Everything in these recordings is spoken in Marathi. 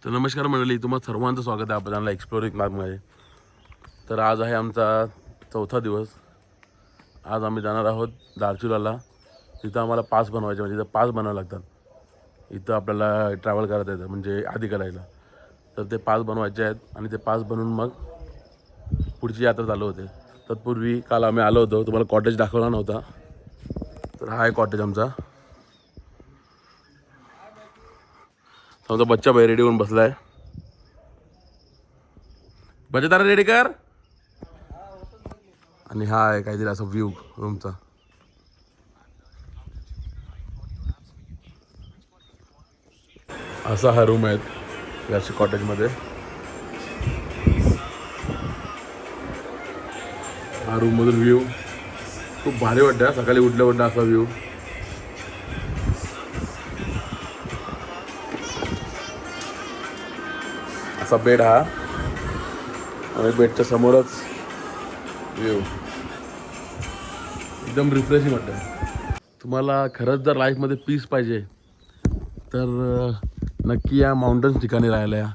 तर नमस्कार मंडळी, तुम्हाला सर्वांचं स्वागत आहे आपल्याला एक्सप्लोरिंग मार्गमध्ये. तर आज आहे आमचा चौथा दिवस. आज आम्ही जाणार आहोत दार्चुलाला. तिथं आम्हाला पास बनवायचे, म्हणजे तिथं पास बनावं लागतात. इथं आपल्याला ट्रॅव्हल करता येतं, म्हणजे आधी करायला. तर ते पास बनवायचे आहेत आणि ते पास बनवून मग पुढची यात्रा चालू होते. तत्पूर्वी काल आम्ही आलो होतो, तुम्हाला कॉटेज दाखवला नव्हता. तर हा आहे कॉटेज आमचा. आमचा बच्चा बाहेर रेडी होऊन बसला आहे. बच्चा तारा रेडी कर. आणि हा आहे काहीतरी असा व्ह्यू रूमचा. असा हा रूम आहे याच्या कॉटेजमध्ये. हा रूम मधून व्ह्यू खूप भारी वाटतं. सकाळी उठल्या असा व्ह्यू. असा बेड हा, आणि बेडच्या समोरच व्ह्यू. एकदम रिफ्रेशिंग वाटतं. तुम्हाला खरंच जर लाईफमध्ये पीस पाहिजे तर नक्की या माउंटन्स ठिकाणी राहायला या.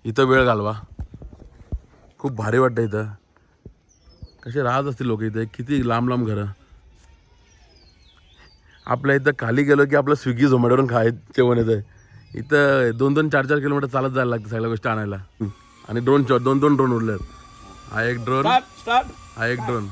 इथं वेळ घालवा. खूप भारी वाटतं इथं. कसे राहत असतील लोक इथे, किती लांब लांब घरं. आपल्या इथं खाली गेलो की आपलं स्विगी झोमॅटोवरून जेवण येतं. इथं 2-2, 4-4 किलोमीटर चालत जायला लागतं सगळ्या गोष्टी आणायला. आणि दोन ड्रोन उडले. हा एक ड्रोन, हा एक ड्रोन.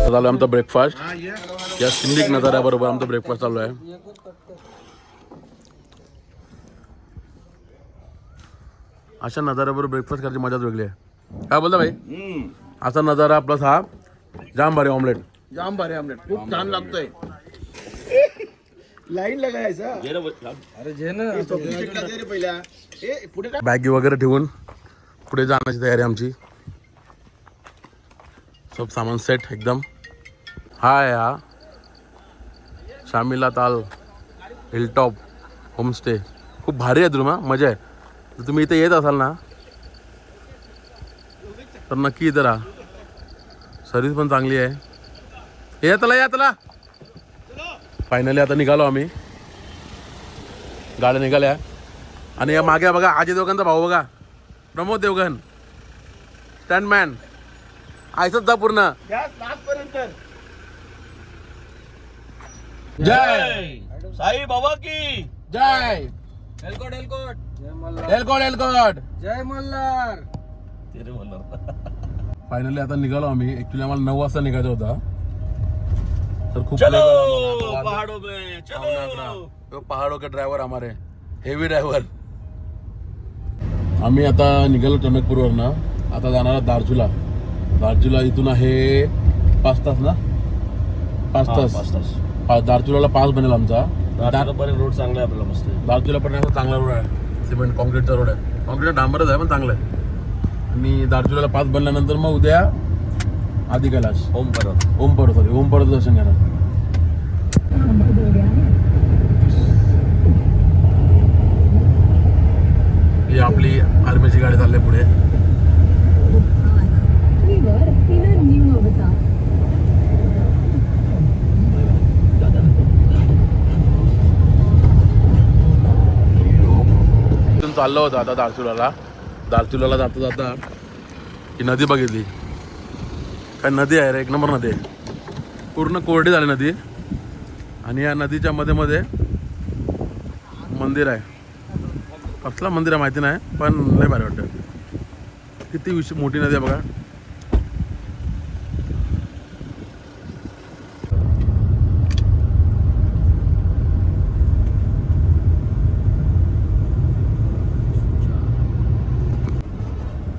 चालू आहे आमचा ब्रेकफास्ट. या सिंधिक नजाऱ्याबरोबर आमचा ब्रेकफास्ट चालू आहे. अशा नजाऱ्याबरोबर ब्रेकफास्ट करायची मजाच वेगळी आहे. काय बोलता भाई? असा नजारा प्लस हा जाम भारी ऑमलेट. जाम भारी आमलेट, खूप छान लागतोय. लाईन लगायचा. अरे जे ना पहिला पुढे बॅगी वगैरे ठेवून पुढे जाण्याची तयारी आमची. सब सामान सेट एकदम. हाय हा शामिला ताल हिलटॉप होमस्टे. खूप भारी आहे रूम. मजा आहे. जर तुम्ही इथे येत असाल ना तर नक्की इथं राहा. सर्विस पण चांगली आहे. या त्याला फायनली आता निघालो आम्ही. गाड्या निघाल्या. आणि या मागे बघा अजय देवगणचा भाऊ बघा, प्रमोद देवगण स्टंटमॅन. आयसच जा पूर्ण. जय साई बाबा की जय. एलकोट एलकोट एलकोट एलकोट. जय मल्हार. तेरे मल्हार. फायनली आता निघालो आम्ही. ऍक्च्युली आम्हाला 9 वाजता निघायचं होता. तर खूप चलो पहाड़ों में चलो. पहाड़ों के ड्रायव्हर हमारे हेवी ड्रायव्हर. आम्ही आता निघालो टणकपूरवरनं. आता जाणार दार्चुला. दार्चुला इथून आहे 5 तास ना. 5 तास. दार्चुलाला पास बनेल आमचा. रोड चांगला आहे आपल्याला मस्त. दार्चुला पण चांगला रोड आहे. सिमेंट कॉन्क्रीटचा रोड आहे. कॉन्क्रीट डांबरच आहे पण चांगलं आहे. आणि दार्चुलाला पास बनल्यानंतर मग उद्या आदि कैलाश ओम पर्वत दर्शन घेणार. ही आपली आर्मीची गाडी चालली पुढे. इथून चाललो होतं आता दार्चुलाला जाता जाता ही नदी बघितली. काय नदी आहे रे, एक नंबर नदी आहे. पूर्ण कोरडी झाली नदी. आणि या नदीच्या मध्ये मध्ये मंदिर आहे. कसला मंदिर आहे माहिती नाही, पण लय भारी वाटतं. किती मोठी नदी आहे बघा.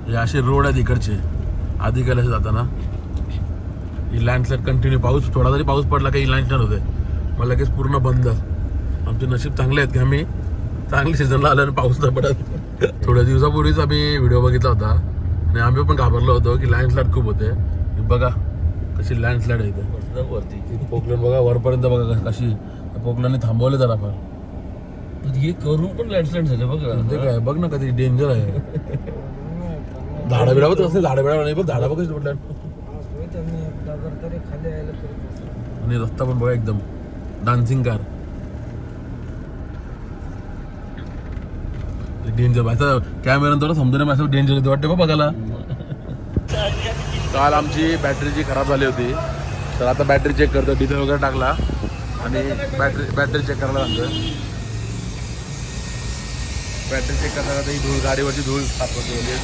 हे असे रोड आहेत इकडचे आदि कैलाश जाताना. ही लँडस्लाईड कंटिन्यू. थोडा जरी पाऊस पडला काही लँडस्लाईड होते. मग लगेच पूर्ण बंद. आमचे नशीब चांगले आहेत की आम्ही चांगली सीझनला आलो आणि पाऊस न पडत. थोड्या दिवसापूर्वीच आम्ही व्हिडिओ बघितला होता आणि आम्ही पण घाबरलो होतो की लँडस्लाईड खूप होते. बघा कशी लँडस्लाईड आहे इथं वरती पोकलन बघा वरपर्यंत बघा कशी पोकलांनी थांबवले जरा फार हे करून पण लँडस्लाईड झाले बघा ते काय बघ ना कधी डेंजर आहे झाडा बिडावत कसं झाडा बिडावं नाही बघ झाडा बघ म्हटलं आणि रस्ता पण बघा एकदम डान्सिंग कार डेंजर असं कॅमेरा थोडं समजून नाही असं डेंजर येते वाटते बघ बघायला काल आमची बॅटरीची खराब झाली होती तर आता बॅटरी चेक करतो डिझेल वगैरे टाकला आणि बॅटरी चेक करायला सांगतो बॅटरी चेक करताना ही धूळ गाडीवरची धूळ साफ होते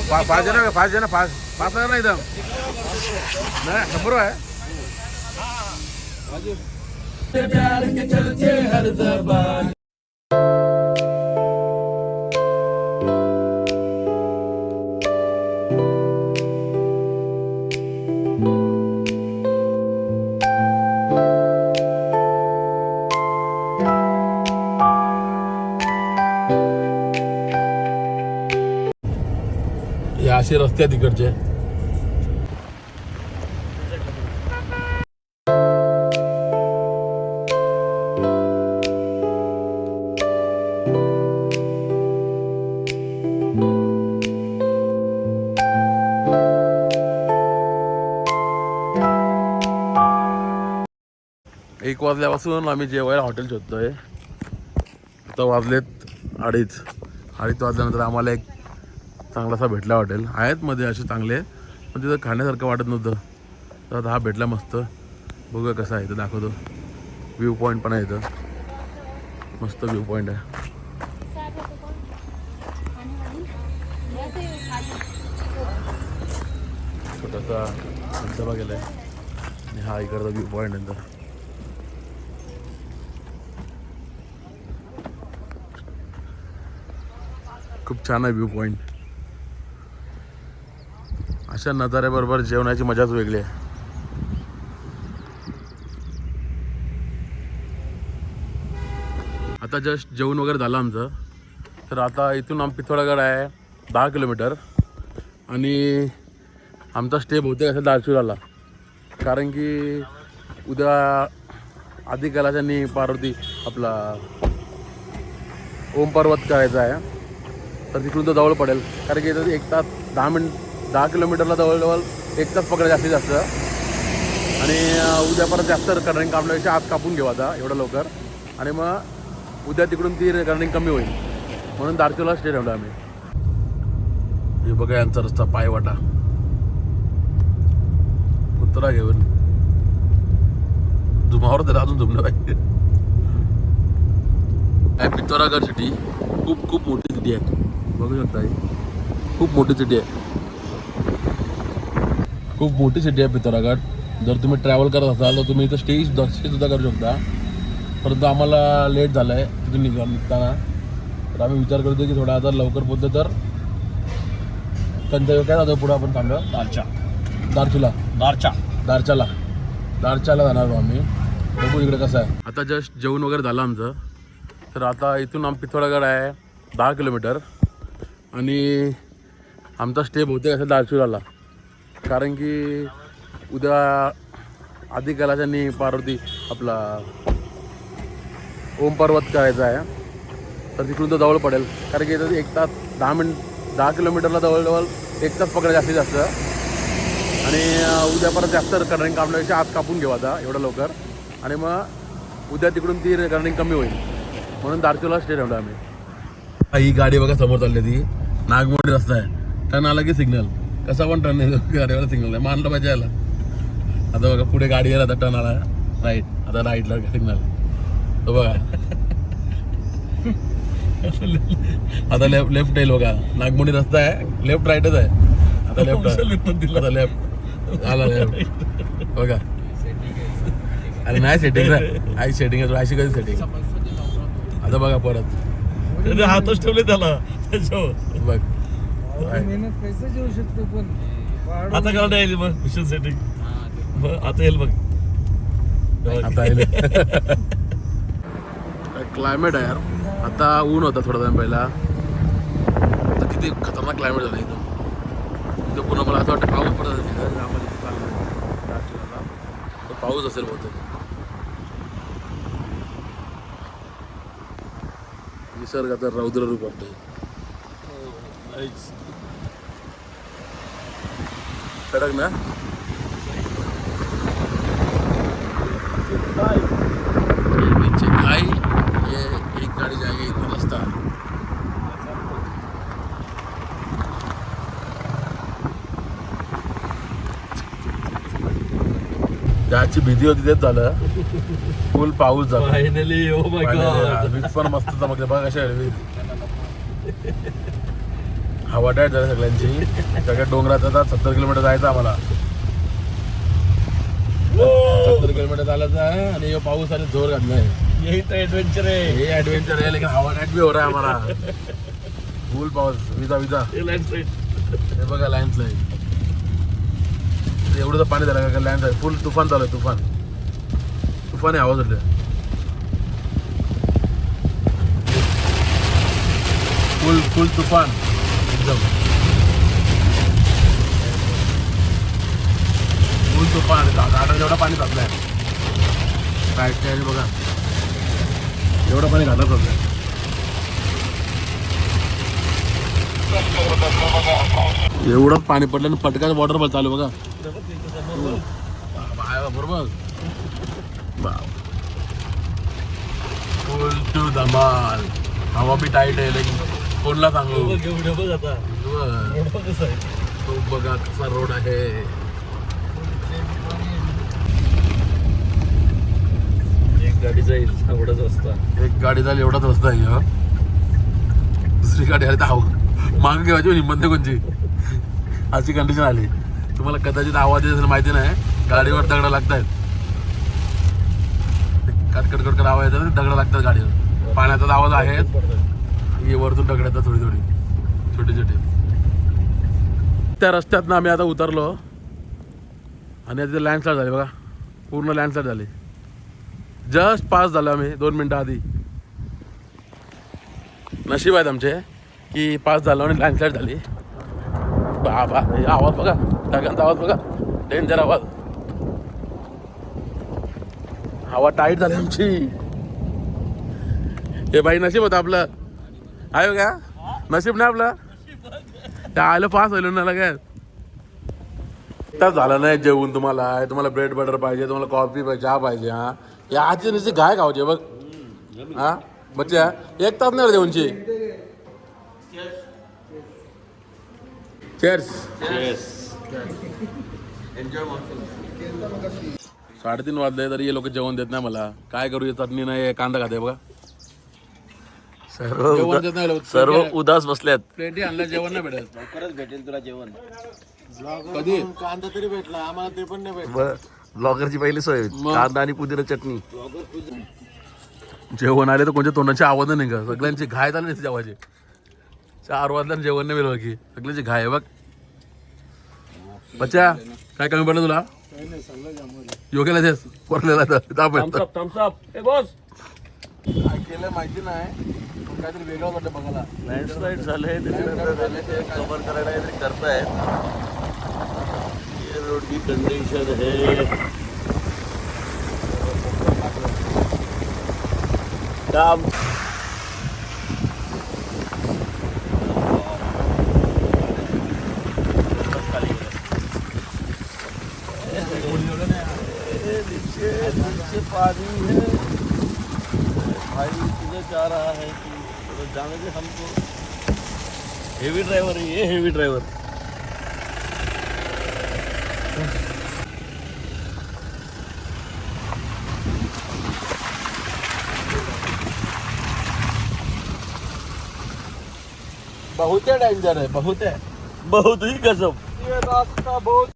फास्ट आहे ना फास्ट आहे ना फास्ट आहे ना एकदम नाही नंबर आहे असे रस्ते आहेत तिकडचे एक वाजल्यापासून आम्ही जेवायला हॉटेल शोधतोय आता वाजलेत अडीच वाजल्यानंतर आम्हाला एक चांगलासा भेटला हॉटेल आहेत मध्ये असे चांगले पण तिथं खाण्यासारखं वाटत नव्हतं तर आता हा भेटला मस्त बघूया कसा आहे इथं दाखवतो व्ह्यू पॉईंट पण आहे इथं मस्त व्ह्यू पॉईंट आहे छोटासा धबधबा गेला आहे आणि हा इकडचा व्ह्यू पॉईंट नंतर खूप छान आहे व्ह्यू पॉईंट अशा नजाऱ्याबरोबर जेवणाची मजाच वेगळी आहे आता जस्ट जेवण वगैरे झालं आमचं तर आता इथून पिथोरागड आहे 10 किलोमीटर आणि आमचा स्टे बहुतेक असेल दार्चुलाला कारण की उद्या आदि कैलास आणि पार्वती आपला ओम पर्वत करायचा आहे तर तिकडून तो जवळ पडेल कारण की इथं 1 तास 10 किलोमीटरला जवळजवळ 1 तास पकडा जास्तीत जास्त आणि उद्या परत जास्त रनिंग कापल्यापेक्षा आज कापून घेऊ आता एवढं लवकर आणि मग उद्या तिकडून ती रनिंग कमी होईल म्हणून दार्चुला स्टे ठेवला आम्ही हे बघा यांचा रस्ता पायवाटा उत्तरा घेऊन झुमावर तर अजून झुमलं पाहिजे पिथोरागड सिटी खूप मोठी सिटी आहे बघू शकता खूप मोठी सिटी आहे खूप मोठी सिटी आहे पिथोरागड जर तुम्ही ट्रॅव्हल करत असाल तर तुम्ही इथं स्टे सुद्धा करू शकता परंतु आम्हाला लेट झालं आहे तिथून निघताना तर आम्ही विचार करतो की थोडा आता लवकर पोहोचतो तर त्यांच्या काय जातो पुढं आपण सांगा दार्चाला जाणार आम्ही बघू इकडे कसं आहे आता जस्ट जेवण वगैरे झालं आमचं तर आता इथून पिथोरागड आहे 10 किलोमीटर आणि आमचा स्टे बहुतेक असेल दार्चुलाला कारण की उद्या आदि कैलास आणि पार्वती आपला ओम पर्वत करायचा आहे तर तिकडून तो जवळ पडेल कारण की इथं 1 तास 10 किलोमीटरला जवळजवळ 1 तास पकडा जास्तीत जास्त आणि उद्या परत जास्त रनिंग कापल्यापेक्षा आज कापून घेऊ आता एवढं लवकर आणि मग उद्या तिकडून ती रनिंग कमी होईल म्हणून दार्चुला स्टे ठेवला आम्ही ही गाडी बघा समोर चालली ती नागमोडी रस्ता आहे टर्न आला की सिग्नल कसा पण टर्न येतो गाडीवाला सिग्नल आहे मानलं पाहिजे याला आता बघा पुढे गाडी गेला आता टर्न आला राईट आता राईटला सिग्नल तो बघा आता लेफ्ट येईल बघा नागमोडी रस्ता आहे लेफ्ट राईटच आहे आता लेफ्ट आला लेफ्ट बघा अरे नाही सेटिंग आहे सेटिंग अशी कधी सेटिंग आता बघा परत हातच ठेवले त्याला बघ मेहनत पैसे येऊ शकतो पण आता करायला येईल मग विषय सेटिंग आता येईल बघ आता येईल क्लायमेट आहे यार आता ऊन होता थोडा टाइम पहिला आता किती खतरनाक क्लायमेट झालं इथं पुन्हा मला असं वाटतं पाऊस पडत पाऊस असेल बहुतेक. निसर्गाचं रौद्र रूप वाटतंय. कडक ना. गाई ये एक गाडी जाएगी इतना रस्ता. त्याची भीती होती तेच झालं. फुल पाऊस झाला फायनली. Oh my God. वीज पण मस्त चमकते बघा कशा वीज. हवा टाईट झाली सगळ्यांची. सगळ्या डोंगरात आता 70 किलोमीटर जायचं आम्हाला. 70 किलोमीटर चालायचं आहे आणि हे पाऊस आणि जोर घातलाय. यही तो एडवेंचर है. हे ऍडव्हेंचर आहे लेकिन हवा टाईट भी हो रहा है हमारा. फुल पाऊस विजा विजा. ये लँडस्लाइड. हे बघा लँडस्लाईड. एवढं तर पाणी झालं का लँड आहे. फुल तुफान चालू आहे. तुफान तुफान आहे. आवाज उठले. फुल फुल तुफान एकदम. फुल तुफान. गाडा एवढं पाणी घातलंय काय बघा. एवढं पाणी घालत होतं. एवढं पाणी पडलं आणि पटकाच वॉटरफॉल चालू बघा. बरोबर. फुल टू धमाल. हवा बी टाईट आहे लेकिन कोणला सांगू. बघ आता. तो बघा कसा रोड आहे. एक गाडी जाईल एवढाच रस्ता. एक गाडी जाईल एवढाच रस्ता आहे. हा. दुसरी गाडी आली तर हवा मागे घेवायची हिंमत नाही कोणची. अशी कंडिशन आली. तुम्हाला कदाचित आवाज येत असेल माहिती नाही. गाडीवर दगडं लागतात. कटकट कटकट आवाज येतात. दगडं लागतात गाडीवर. पाण्याचा आवाज आहे. हे वरतून दगड येतात थोडी थोडी छोटी छोटी. त्या रस्त्यातनं आम्ही आता उतरलो आणि तिथे लँडस्लाईड झाली बघा. पूर्ण लँडस्लाईड झाली. जस्ट पास झालो आम्ही 2 मिनटं आधी. नशीब आहेत आमचे की पास झालो आणि लँडस्लाईड झाली. बाबा आवाज बघा. ढगांचा आवाज बघा. डेंजर आवाज. हवा टाईट झाली आमची. हे बाई नशीब होतं आपलं. आहे का नशीब नाही आपलं. त्या आलं पास होईल ना लगेच. तर झालं नाही जेवून. तुम्हाला ब्रेड बटर पाहिजे. तुम्हाला कॉफी पाहिजे. चहा पाहिजे. हा या आजची नुसती गाय खावचे बघ. हा बच्चा 1 तास नाही जेवणची. चेअर्स. 3:30 वाजले तरी हे लोक जेवण देत नाही मला. काय करू. चटणी नाही कांदा खाते बघा. जेवण देत नाही. सर्व उदास बसल्यात. प्लेटी आणलं जेवण नाही भेटत. लवकरच भेटेल तुला जेवण. कधी कांदा तरी भेटला आम्हाला. ते पण नाही भेटलं. ब्लॉगरची पहिली सोय कांदा आणि पुदिना चटणी. जेवण आले तर कोणत्या तोंडाची आवाज नाही का. सगळ्यांची घाय झाली नाही जेवायची. 4 वाजल्यानं जेवण नाही मिळलं की सगळ्यांची घाय बघ. बच्चा काय कमी पडलं तुला. योग्यला तेच पडलेला काय केलं माहिती नाही. काहीतरी वेगळं वाटतं बघायला. लँडस्लाइड झालंय कव्हर करायला काहीतरी करतायत. ये रोड की कंडिशन है. काम नीचे पानी है भाई. तुझे जा रहा है कि जाने दे हमको. हेवी ड्राइवर है ये. Heavy driver. बहुत डेंजर है. बहुत ही गजब. ये रास्ता बहुत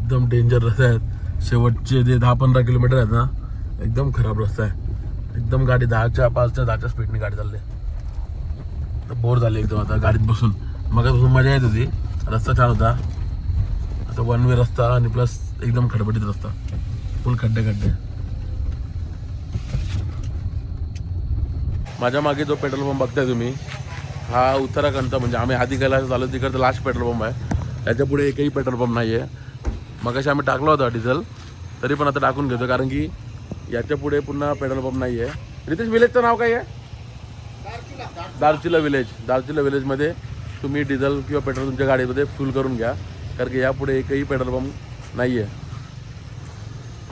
एकदम डेंजर रस्ते आहेत. शेवटचे जे 10-15 किलोमीटर आहेत ना, एकदम खराब रस्ता आहे. एकदम गाडी 10च्या स्पीडने गाडी चालली. तर बोर झाले एकदम आता गाडीत बसून. मगापासून मजा येत होती, रस्ता छान होता. आता वन वे रस्ता आणि प्लस एकदम खडबडीत रस्ता, फुल खड्डे. माझ्या मागे जो पेट्रोल पंप बघताय तुम्ही, हा उत्तराखंडचा म्हणजे आम्ही आधी गेला झालो तिकडचा लास्ट पेट्रोल पंप आहे. याच्या पुढे एकही पेट्रोल पंप नाही आहे. मगाशी आम्ही टाकला होता डिझेल, तरी पण आता टाकून घेतो कारण की याच्या पुढे पुन्हा पेट्रोल पंप नाही आहे. रितेश विलेजचं नाव काय आहे? दार्चुला विलेज. दार्चुला विलेजमध्ये तुम्ही डिझेल किंवा पेट्रोल तुमच्या गाडीमध्ये फुल करून घ्या, कारण की यापुढे एकही पेट्रोल पंप नाही आहे.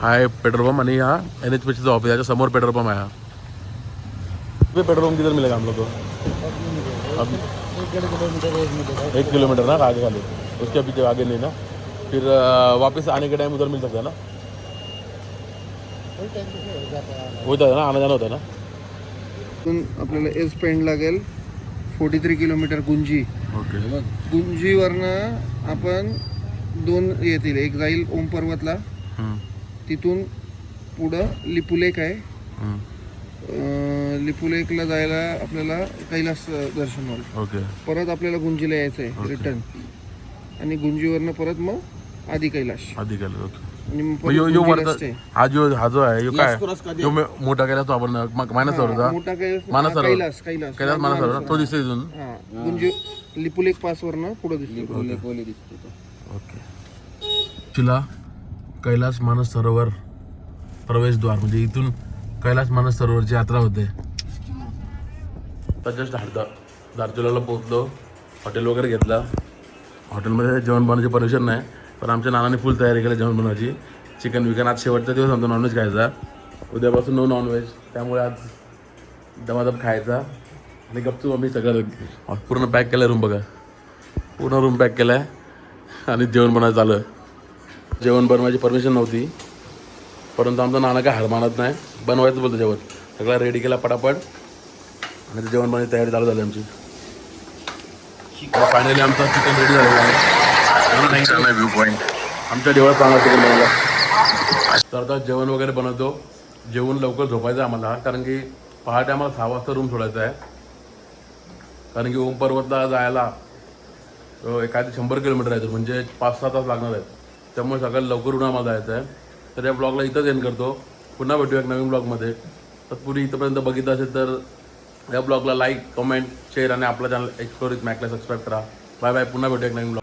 हा आहे पेट्रोल पंप आणि हा NHPCचा ऑफिस, याच्या समोर पेट्रोल पंप आहे. हा पेट्रोल पंप किधर मिलेगा हम लोग को? 1 किलोमीटर ना आगे खाली, उसके पीछे आगे नहीं ना. फिर वापस आने के टाइम उधर मिल सकता है ना? होता है ना, आना जाना होता है ना. आपल्याला एस पेंड लागेल 43 किलोमीटर गुंजी. ओके. गुंजीवरनं आपण 2 येतील. एक जाईल ओम पर्वतला, तिथून पुढं लिपुलेक आहे. लिपुलेकला जायला आपल्याला कैलास दर्शन होईल. ओके. परत आपल्याला गुंजीला यायचं आहे रिटर्न, आणि गुंजीवरनं परत मग आधी कैलाश. आधी गेलो. ओके. आणि मग मग यो परत वरचा गुंजीलाच आहे. हा जो आहे यो काय यो मोठा केला तो आपण मायनस होता. मोठा कैलास, मानस सरोवर. कैलास कैलास कैलास मानस सरोवर तो दिसतो इथून. हा, गुंजी लिपुलेक पासवरनं पुढे दिसतो. ओके. चिला कैलास मानस सरोवर प्रवेशद्वार, म्हणजे इथून कैलास मानस सरोवरची यात्रा होते. तर जस्ट दार्चुलाला पोहोचलो, हॉटेल वगैरे घेतला. हॉटेलमध्ये जेवण बनवायची परमिशन नाही, पण आमच्या नानाने फुल तयारी केली जेवण बनवायची. चिकन विकन, आज शेवटचा दिवस आमचा नॉनव्हेज खायचा. उद्यापासून नो नॉनव्हेज, त्यामुळे आज दमादम खायचा आणि गपचूप आम्ही सगळं पूर्ण पॅक केलं. रूम बघा, पूर्ण रूम पॅक केला आहे आणि जेवण बनवायचं चालू आहे. जेवण बनवायची परमिशन नव्हती, परंतु आमचा नाना काय हार मानत नाही, बनवायचं बोलतो जेवण. सगळं रेडी केला पटापट आणि ते जेवण बनवायची तयारी चालू झाली आमची. फायनली आमचं चिकन रेडी झालेलं आहे. आमच्या देवळात चांगला चिकन बनवला. तर आता जेवण वगैरे बनवतो. जेवण लवकर झोपायचं आहे आम्हाला, कारण की पहाटे आम्हाला 6 वाजता रूम सोडायचं आहे. कारण की ओम पर्वतला जायला एखादी 100 किलोमीटर आहे, म्हणजे 5-6 तास लागणार आहेत. त्यामुळे सकाळी लवकर उठून आम्हाला जायचं आहे. तर या ब्लॉगला इथंच एंड करतो. पुन्हा भेटूया एक नवीन ब्लॉगमध्ये. तर पुढे इथंपर्यंत बघितलं असेल तर या ब्लॉगला लाईक, कमेंट, शेअर आणि आपला चॅनल एक्सप्लोर विथ मॅकला सबस्क्राईब करा. Bye bye. पुन्हा भेटूया एक नवीन ब्लॉग.